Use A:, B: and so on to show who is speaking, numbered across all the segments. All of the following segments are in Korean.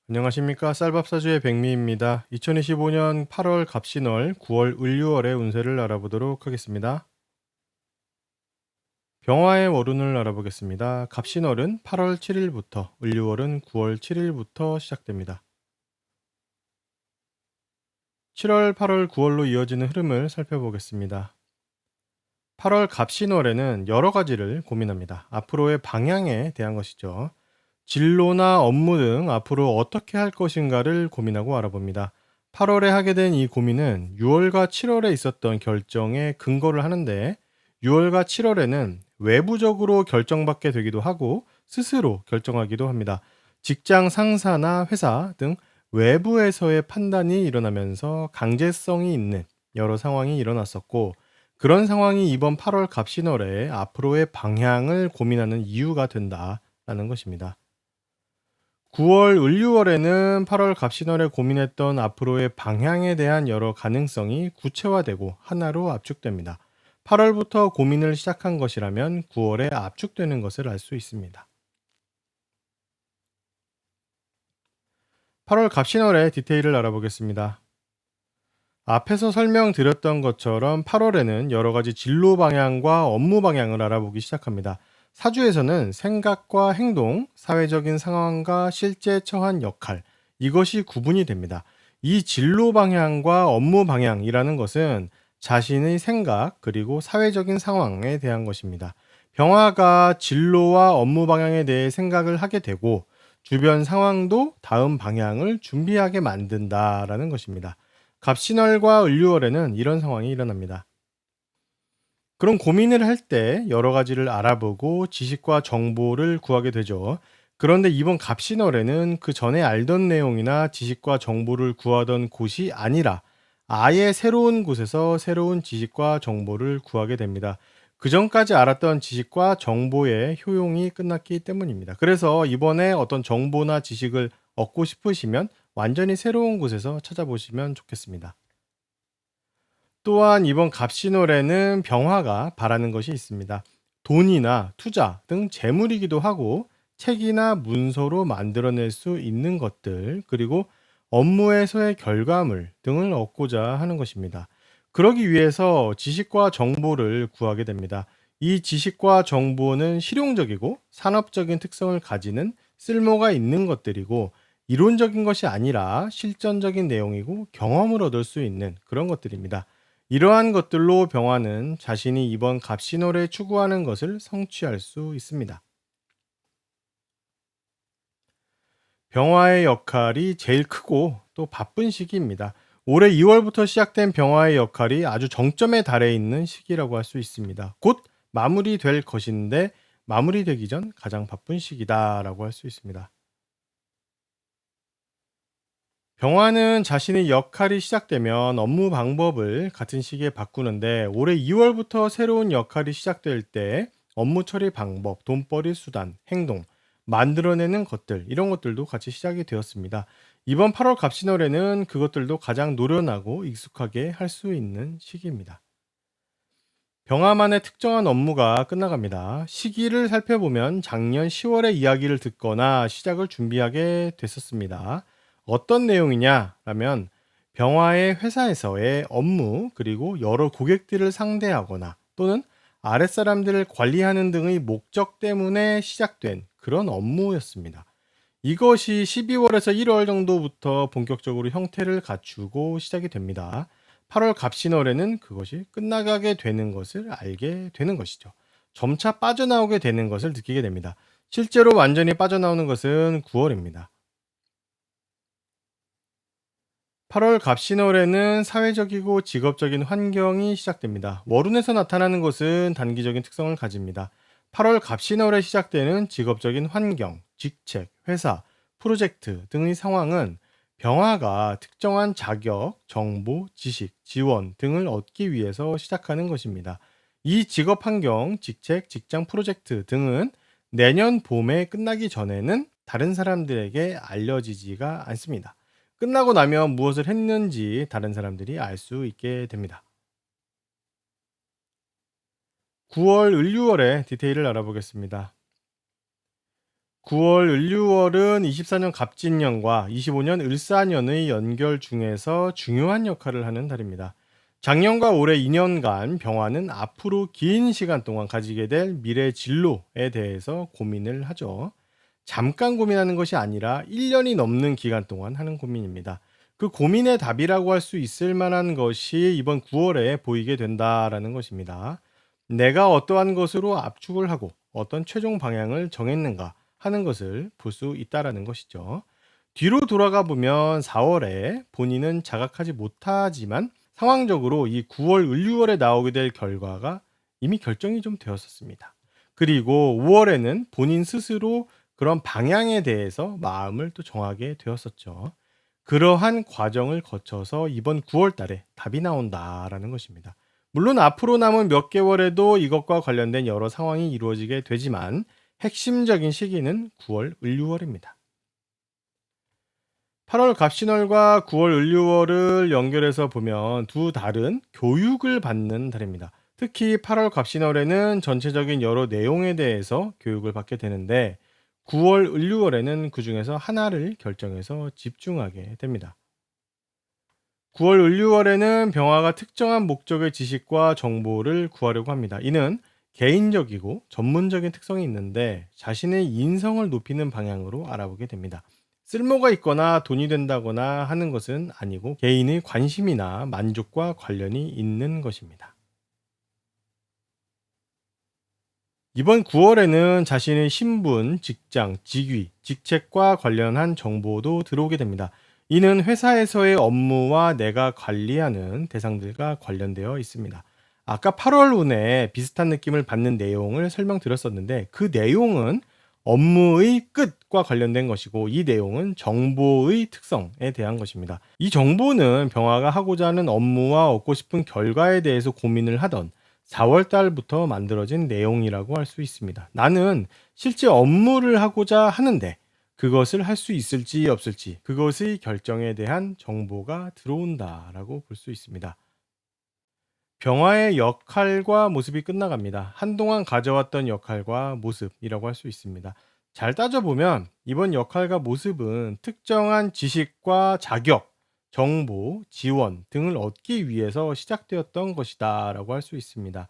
A: 안녕하십니까. 쌀밥사주의 백미입니다. 2025년 8월 갑신월, 9월 을류월의 운세를 알아보도록 하겠습니다. 병화의 월운을 알아보겠습니다. 갑신월은 8월 7일부터, 을류월은 9월 7일부터 시작됩니다. 7월, 8월, 9월로 이어지는 흐름을 살펴보겠습니다. 8월 갑신월에는 여러 가지를 고민합니다. 앞으로의 방향에 대한 것이죠. 진로나 업무 등 앞으로 어떻게 할 것인가를 고민하고 알아봅니다. 8월에 하게 된 이 고민은 6월과 7월에 있었던 결정에 근거를 하는데 6월과 7월에는 외부적으로 결정받게 되기도 하고 스스로 결정하기도 합니다. 직장 상사나 회사 등 외부에서의 판단이 일어나면서 강제성이 있는 여러 상황이 일어났었고 그런 상황이 이번 8월 갑신월에 앞으로의 방향을 고민하는 이유가 된다라는 것입니다. 9월 을류월에는 8월 갑신월에 고민했던 앞으로의 방향에 대한 여러 가능성이 구체화되고 하나로 압축됩니다. 8월부터 고민을 시작한 것이라면 9월에 압축되는 것을 알 수 있습니다. 8월 갑신월의 디테일을 알아보겠습니다. 앞에서 설명드렸던 것처럼 8월에는 여러 가지 진로 방향과 업무 방향을 알아보기 시작합니다. 사주에서는 생각과 행동, 사회적인 상황과 실제 처한 역할, 이것이 구분이 됩니다. 이 진로 방향과 업무 방향이라는 것은 자신의 생각, 그리고 사회적인 상황에 대한 것입니다. 병화가 진로와 업무 방향에 대해 생각을 하게 되고, 주변 상황도 다음 방향을 준비하게 만든다라는 것입니다. 갑신월과 을류월에는 이런 상황이 일어납니다. 그런 고민을 할 때 여러 가지를 알아보고 지식과 정보를 구하게 되죠. 그런데 이번 갑신월에는 그 전에 알던 내용이나 지식과 정보를 구하던 곳이 아니라 아예 새로운 곳에서 새로운 지식과 정보를 구하게 됩니다. 그 전까지 알았던 지식과 정보의 효용이 끝났기 때문입니다. 그래서 이번에 어떤 정보나 지식을 얻고 싶으시면 완전히 새로운 곳에서 찾아보시면 좋겠습니다. 또한 이번 갑신월에는 병화가 바라는 것이 있습니다. 돈이나 투자 등 재물이기도 하고 책이나 문서로 만들어낼 수 있는 것들 그리고 업무에서의 결과물 등을 얻고자 하는 것입니다. 그러기 위해서 지식과 정보를 구하게 됩니다. 이 지식과 정보는 실용적이고 산업적인 특성을 가지는 쓸모가 있는 것들이고 이론적인 것이 아니라 실전적인 내용이고 경험을 얻을 수 있는 그런 것들입니다. 이러한 것들로 병화는 자신이 이번 갑신월에 추구하는 것을 성취할 수 있습니다. 병화의 역할이 제일 크고 또 바쁜 시기입니다. 올해 2월부터 시작된 병화의 역할이 아주 정점에 달해 있는 시기라고 할 수 있습니다. 곧 마무리될 것인데 마무리되기 전 가장 바쁜 시기다라고 할 수 있습니다. 병화는 자신의 역할이 시작되면 업무 방법을 같은 시기에 바꾸는데 올해 2월부터 새로운 역할이 시작될 때 업무 처리 방법, 돈벌이 수단, 행동, 만들어내는 것들 이런 것들도 같이 시작이 되었습니다. 이번 8월 갑신월에는 그것들도 가장 노련하고 익숙하게 할 수 있는 시기입니다. 병화만의 특정한 업무가 끝나갑니다. 시기를 살펴보면 작년 10월에 이야기를 듣거나 시작을 준비하게 됐었습니다. 어떤 내용이냐라면 병화의 회사에서의 업무 그리고 여러 고객들을 상대하거나 또는 아랫사람들을 관리하는 등의 목적 때문에 시작된 그런 업무였습니다. 이것이 12월에서 1월 정도부터 본격적으로 형태를 갖추고 시작이 됩니다. 8월 갑신월에는 그것이 끝나가게 되는 것을 알게 되는 것이죠. 점차 빠져나오게 되는 것을 느끼게 됩니다. 실제로 완전히 빠져나오는 것은 9월입니다. 8월 갑신월에는 사회적이고 직업적인 환경이 시작됩니다. 월운에서 나타나는 것은 단기적인 특성을 가집니다. 8월 갑신월에 시작되는 직업적인 환경, 직책, 회사, 프로젝트 등의 상황은 병화가 특정한 자격, 정보, 지식, 지원 등을 얻기 위해서 시작하는 것입니다. 이 직업 환경, 직책, 직장 프로젝트 등은 내년 봄에 끝나기 전에는 다른 사람들에게 알려지지가 않습니다. 끝나고 나면 무엇을 했는지 다른 사람들이 알 수 있게 됩니다. 9월 을류월의 디테일을 알아보겠습니다. 9월 을류월은 24년 갑진년과 25년 을사년의 연결 중에서 중요한 역할을 하는 달입니다. 작년과 올해 2년간 병화는 앞으로 긴 시간 동안 가지게 될 미래 진로에 대해서 고민을 하죠. 잠깐 고민하는 것이 아니라 1년이 넘는 기간 동안 하는 고민입니다. 그 고민의 답이라고 할 수 있을 만한 것이 이번 9월에 보이게 된다라는 것입니다. 내가 어떠한 것으로 압축을 하고 어떤 최종 방향을 정했는가 하는 것을 볼 수 있다라는 것이죠. 뒤로 돌아가 보면 4월에 본인은 자각하지 못하지만 상황적으로 이 9월 을류월에 나오게 될 결과가 이미 결정이 좀 되었었습니다. 그리고 5월에는 본인 스스로 그런 방향에 대해서 마음을 또 정하게 되었었죠. 그러한 과정을 거쳐서 이번 9월 달에 답이 나온다라는 것입니다. 물론 앞으로 남은 몇 개월에도 이것과 관련된 여러 상황이 이루어지게 되지만 핵심적인 시기는 9월 을류월입니다. 8월 갑신월과 9월 을류월을 연결해서 보면 두 달은 교육을 받는 달입니다. 특히 8월 갑신월에는 전체적인 여러 내용에 대해서 교육을 받게 되는데 9월 을류월에는 그 중에서 하나를 결정해서 집중하게 됩니다. 9월 을류월에는 병화가 특정한 목적의 지식과 정보를 구하려고 합니다. 이는 개인적이고 전문적인 특성이 있는데 자신의 인성을 높이는 방향으로 알아보게 됩니다. 쓸모가 있거나 돈이 된다거나 하는 것은 아니고 개인의 관심이나 만족과 관련이 있는 것입니다. 이번 9월에는 자신의 신분, 직장, 직위, 직책과 관련한 정보도 들어오게 됩니다. 이는 회사에서의 업무와 내가 관리하는 대상들과 관련되어 있습니다. 아까 8월 운에 비슷한 느낌을 받는 내용을 설명드렸었는데 그 내용은 업무의 끝과 관련된 것이고 이 내용은 정보의 특성에 대한 것입니다. 이 정보는 병화가 하고자 하는 업무와 얻고 싶은 결과에 대해서 고민을 하던 4월 달부터 만들어진 내용이라고 할 수 있습니다. 나는 실제 업무를 하고자 하는데 그것을 할 수 있을지 없을지 그것의 결정에 대한 정보가 들어온다라고 볼 수 있습니다. 병화의 역할과 모습이 끝나갑니다. 한동안 가져왔던 역할과 모습이라고 할 수 있습니다. 잘 따져보면 이번 역할과 모습은 특정한 지식과 자격, 정보, 지원 등을 얻기 위해서 시작되었던 것이다 라고 할 수 있습니다.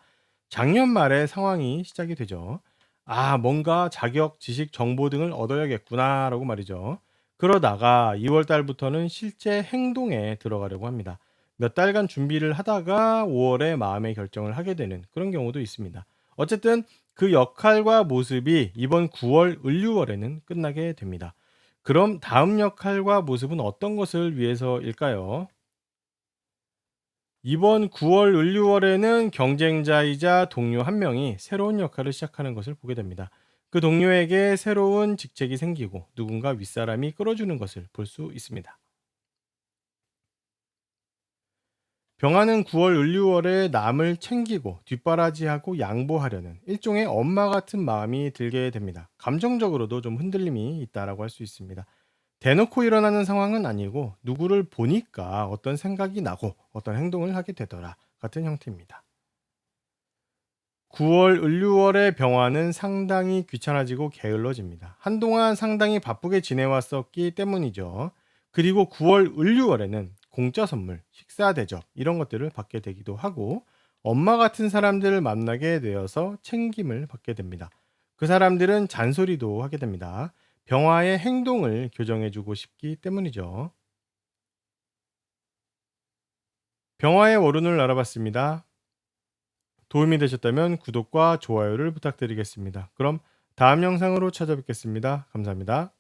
A: 작년 말에 상황이 시작이 되죠. 아, 뭔가 자격, 지식, 정보 등을 얻어야겠구나 라고 말이죠. 그러다가 2월 달부터는 실제 행동에 들어가려고 합니다. 몇 달간 준비를 하다가 5월에 마음의 결정을 하게 되는 그런 경우도 있습니다. 어쨌든 그 역할과 모습이 이번 9월 을류월에는 끝나게 됩니다. 그럼 다음 역할과 모습은 어떤 것을 위해서일까요? 이번 9월 을류월에는 경쟁자이자 동료 한 명이 새로운 역할을 시작하는 것을 보게 됩니다. 그 동료에게 새로운 직책이 생기고 누군가 윗사람이 끌어주는 것을 볼 수 있습니다. 병화는 9월 을류월에 남을 챙기고 뒷바라지하고 양보하려는 일종의 엄마 같은 마음이 들게 됩니다. 감정적으로도 좀 흔들림이 있다라고 할 수 있습니다. 대놓고 일어나는 상황은 아니고 누구를 보니까 어떤 생각이 나고 어떤 행동을 하게 되더라 같은 형태입니다. 9월 을류월의 병화는 상당히 귀찮아지고 게을러집니다. 한동안 상당히 바쁘게 지내왔었기 때문이죠. 그리고 9월 을류월에는 공짜 선물, 식사 대접 이런 것들을 받게 되기도 하고 엄마 같은 사람들을 만나게 되어서 챙김을 받게 됩니다. 그 사람들은 잔소리도 하게 됩니다. 병화의 행동을 교정해주고 싶기 때문이죠. 병화의 월운을 알아봤습니다. 도움이 되셨다면 구독과 좋아요를 부탁드리겠습니다. 그럼 다음 영상으로 찾아뵙겠습니다. 감사합니다.